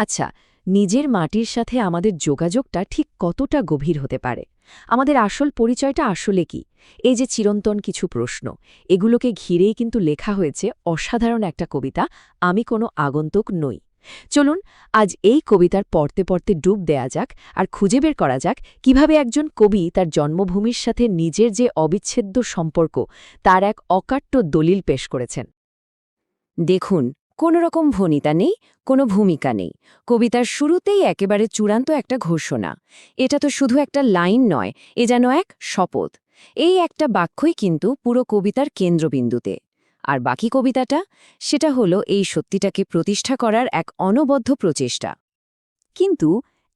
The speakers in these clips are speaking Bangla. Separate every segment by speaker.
Speaker 1: আচ্ছা, নিজের মাটির সাথে আমাদের যোগাযোগটা ঠিক কতটা গভীর হতে পারে? আমাদের আসল পরিচয়টা আসলে কি? এই যে চিরন্তন কিছু প্রশ্ন, এগুলোকে ঘিরেই কিন্তু লেখা হয়েছে অসাধারণ একটা কবিতা, আমি কোনো আগন্তুক নই। চলুন আজ এই কবিতার পড়তে পড়তে ডুব দেয়া যাক আর খুঁজে বের করা যাক কিভাবে একজন কবি তার জন্মভূমির সাথে নিজের যে অবিচ্ছেদ্য সম্পর্ক তার এক অকাট্য দলিল পেশ করেছেন।
Speaker 2: দেখুন, কোনো রকম ভনিতা নেই, কোনো ভূমিকা নেই। কবিতার শুরুতেই একেবারে চূড়ান্ত একটা ঘোষণা। এটা তো শুধু একটা লাইন নয়, এ যেন এক শপথ। এই একটা বাক্যই কিন্তু পুরো কবিতার কেন্দ্রবিন্দুতে। আর বাকি কবিতাটা, সেটা হলো এই সত্যিটাকে প্রতিষ্ঠা করার এক অনবদ্য প্রচেষ্টা। কিন্তু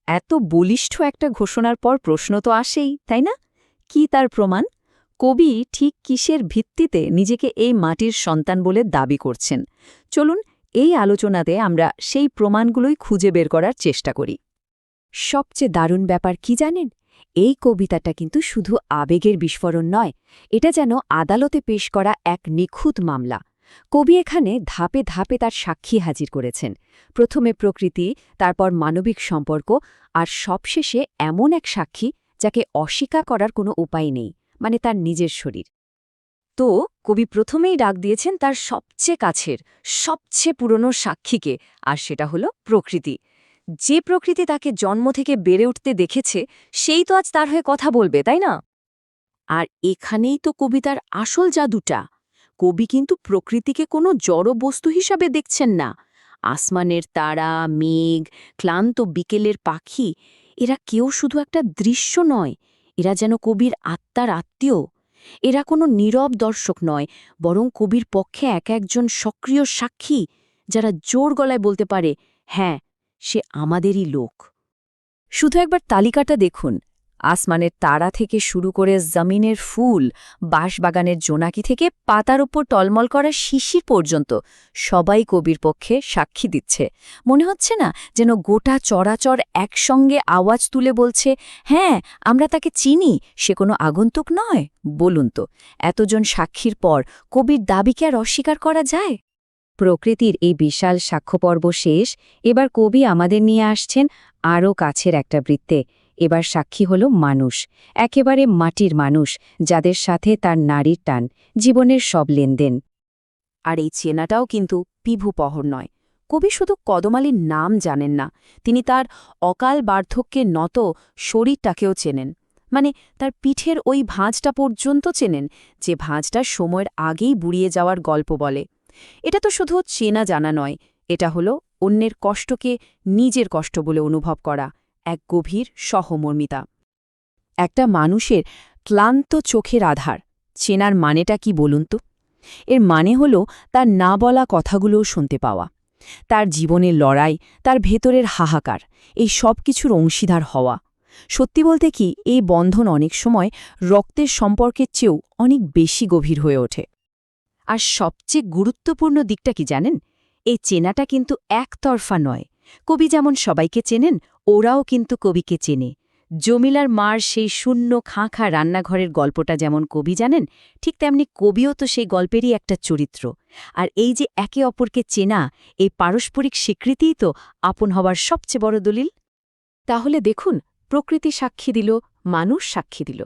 Speaker 2: এত বলিষ্ঠ একটা ঘোষণার পর প্রশ্ন তো আসেই, তাই না? কি তার প্রমাণ? কবি ঠিক কিসের ভিত্তিতে নিজেকে এই মাটির সন্তান বলে দাবি করছেন? চলুন এই আলোচনাতে আমরা সেই প্রমাণগুলোই খুঁজে বের করার চেষ্টা করি। সবচেয়ে দারুণ ব্যাপার কি জানেন? এই কবিতাটা কিন্তু শুধু আবেগের বিস্ফোরণ নয়, এটা যেন আদালতে পেশ করা এক নিখুঁত মামলা। কবি এখানে ধাপে ধাপে তার সাক্ষী হাজির করেছেন। প্রথমে প্রকৃতি, তারপর মানবিক সম্পর্ক, আর সবশেষে এমন এক সাক্ষী যাকে অস্বীকার করার কোনো উপায় নেই, মানে তার নিজের শরীর। তো কবি প্রথমেই ডাক দিয়েছেন তার সবচেয়ে কাছের, সবচেয়ে পুরনো সাক্ষীকে, আর সেটা হলো প্রকৃতি। যে প্রকৃতি তাকে জন্ম থেকে বেড়ে উঠতে দেখেছে, সেই তো আজ তার হয়ে কথা বলবে, তাই না? আর এখানেই তো কবিতার আসল জাদুটা। কবি কিন্তু প্রকৃতিকে কোনো জড় বস্তু হিসাবে দেখছেন না। আসমানের তারা, মেঘ, ক্লান্ত বিকেলের পাখি, এরা কেউ শুধু একটা দৃশ্য নয়, এরা যেন কবির আত্মার আত্মীয়। এরা কোনো নীরব দর্শক নয়, বরং কবির পক্ষে এক একজন সক্রিয় সাক্ষী, যারা জোর গলায় বলতে পারে, হ্যাঁ, সে আমাদেরই লোক। শুধু একবার তালিকাটা দেখুন। আসমানের তারা থেকে শুরু করে জমিনের ফুল, বাঁশবাগানের জোনাকি থেকে পাতার উপর টলমল করা শিশির পর্যন্ত সবাই কবির পক্ষে সাক্ষী দিচ্ছে। মনে হচ্ছে না যেন গোটা চরাচর একসঙ্গে আওয়াজ তুলে বলছে, হ্যাঁ, আমরা তাকে চিনি, সে কোনো আগন্তুক নয়? বলুন তো, এতজন সাক্ষীর পর কবির দাবিকে আর অস্বীকার করা যায়? প্রকৃতির এই বিশাল সাক্ষ্যপর্ব শেষ। এবার কবি আমাদের নিয়ে আসছেন আরও কাছের একটা বৃত্তে। এবার সাক্ষী হল মানুষ, একেবারে মাটির মানুষ, যাদের সাথে তার নারীর টান, জীবনের সব লেনদেন। আর এই চেনাটাও কিন্তু পিভুপহর নয়। কবি শুধু কদমালীর নাম জানেন না, তিনি তার অকাল বার্ধক্যে নত শরীরটাকেও চেনেন। মানে তার পিঠের ওই ভাঁজটা পর্যন্ত চেনেন, যে ভাঁজটা সময়ের আগেই বুড়িয়ে যাওয়ার গল্প বলে। এটা তো শুধু চেনা জানা নয়, এটা হলো অন্যের কষ্টকে নিজের কষ্ট বলে অনুভব করা, এক গভীর সহমর্মিতা। একটা মানুষের ক্লান্ত চোখের আধার চেনার মানেটা কি বলুন তো? এর মানে হল তার না বলা কথাগুলোও শুনতে পাওয়া, তার জীবনের লড়াই, তার ভেতরের হাহাকার, এই সব কিছুর অংশীদার হওয়া। সত্যি বলতে কি, এই বন্ধন অনেক সময় রক্তের সম্পর্কের চেয়েও অনেক বেশি গভীর হয়ে ওঠে। আর সবচেয়ে গুরুত্বপূর্ণ দিকটা কি জানেন? এই চেনাটা কিন্তু একতরফা নয়। কবি যেমন সবাইকে চেনেন, ওরাও কিন্তু কবিকে চেনে। জমিলার মার সেই শূন্য খাঁ রান্নাঘরের গল্পটা যেমন কবি জানেন, ঠিক তেমনি কবিও তো সেই গল্পেরই একটা চরিত্র। আর এই যে একে অপরকে চেনা, এই পারস্পরিক স্বীকৃতিই তো আপন হবার সবচেয়ে বড় দলিল। তাহলে দেখুন, প্রকৃতি সাক্ষী দিল, মানুষ সাক্ষী দিল,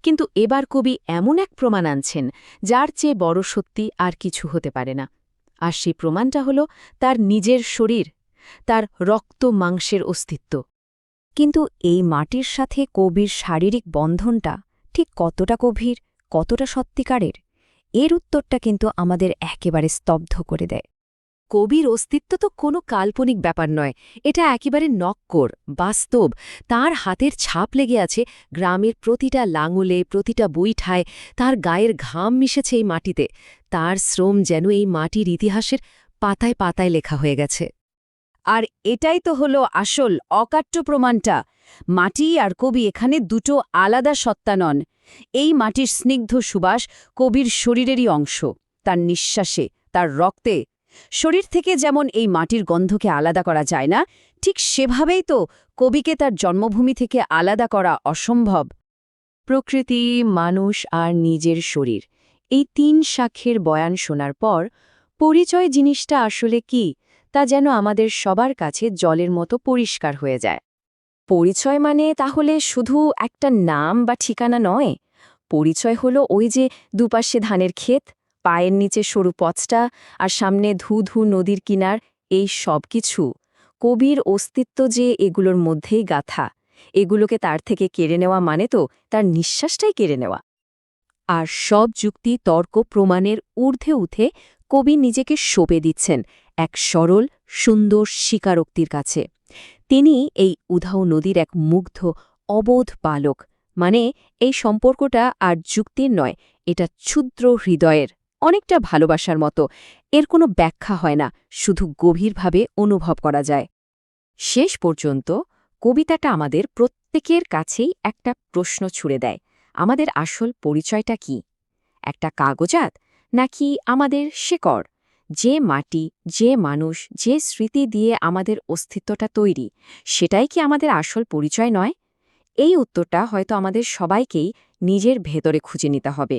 Speaker 2: কিন্তু এবার কবি এমন এক প্রমাণ আনছেন যার চেয়ে বড় সত্যি আর কিছু হতে পারে না। আর সেই প্রমাণটা হল তার নিজের শরীর, তার রক্ত মাংসের অস্তিত্ব। কিন্তু এই মাটির সাথে কবির শারীরিক বন্ধনটা ঠিক কতটা গভীর, কতটা সত্যিকারের, এর উত্তরটা কিন্তু আমাদের একেবারে স্তব্ধ করে দেয়। কবির অস্তিত্ব তো কোনো কাল্পনিক ব্যাপার নয়, এটা একেবারে নক্কর, বাস্তব। তার হাতের ছাপ লেগে আছে গ্রামের প্রতিটা লাঙলে, প্রতিটা বৈঠায়, তার গায়ের ঘাম মিশেছে এই মাটিতে। তার শ্রম যেন এই মাটির ইতিহাসের পাতায় পাতায় লেখা হয়ে গেছে। আর এটাই তো হলো আসল অকাট্য প্রমাণটা। মাটি আর কবি এখানে দুটো আলাদা সত্তা নন। এই মাটির স্নিগ্ধ সুবাস কবির শরীরেরই অংশ, তার নিঃশ্বাসে, তার রক্তে। শরীর থেকে যেমন এই মাটির গন্ধকে আলাদা করা যায় না, ঠিক সেভাবেই তো কবিকে তার জন্মভূমি থেকে আলাদা করা অসম্ভব। প্রকৃতি, মানুষ আর নিজের শরীর, এই তিন সাক্ষ্যের বয়ান শোনার পর পরিচয় জিনিসটা আসলে কি,
Speaker 1: তা যেন আমাদের সবার কাছে জলের মতো পরিষ্কার হয়ে যায়।
Speaker 2: পরিচয় মানে তাহলে শুধু একটা নাম বা ঠিকানা নয়। পরিচয় হলো ওই যে দুপাশে ধানের ক্ষেত, পায়ের নিচে সরু পথটা, আর সামনে ধু ধু নদীর কিনার, এই সব কিছু। কবির অস্তিত্ব যে এগুলোর মধ্যেই গাথা। এগুলোকে তার থেকে কেড়ে নেওয়া মানে তো তার নিঃশ্বাসটাই কেড়ে নেওয়া।
Speaker 1: আর সব যুক্তি তর্ক প্রমাণের ঊর্ধ্বে উঠে কবি নিজেকে সঁপে দিচ্ছেন এক সরল সুন্দর স্বীকারোক্তির কাছে। তিনি এই উধাও নদীর এক মুগ্ধ অবোধ বালক, মানে এই সম্পর্কটা আর যুক্তির নয়, এটা ক্ষুদ্র হৃদয়ের, অনেকটা ভালোবাসার মতো। এর কোনো ব্যাখ্যা হয় না, শুধু গভীরভাবে অনুভব করা যায়। শেষ পর্যন্ত কবিতাটা আমাদের প্রত্যেকের কাছেই একটা প্রশ্ন ছুড়ে দেয়, আমাদের আসল পরিচয়টা কি? একটা কাগজাত, নাকি আমাদের শেকড়? যে মাটি, যে মানুষ, যে স্মৃতি দিয়ে আমাদের অস্তিত্বটা তৈরি, সেটাই কি আমাদের আসল পরিচয় নয়? এই উত্তরটা হয়তো আমাদের সবাইকেই নিজের ভেতরে খুঁজে নিতে হবে।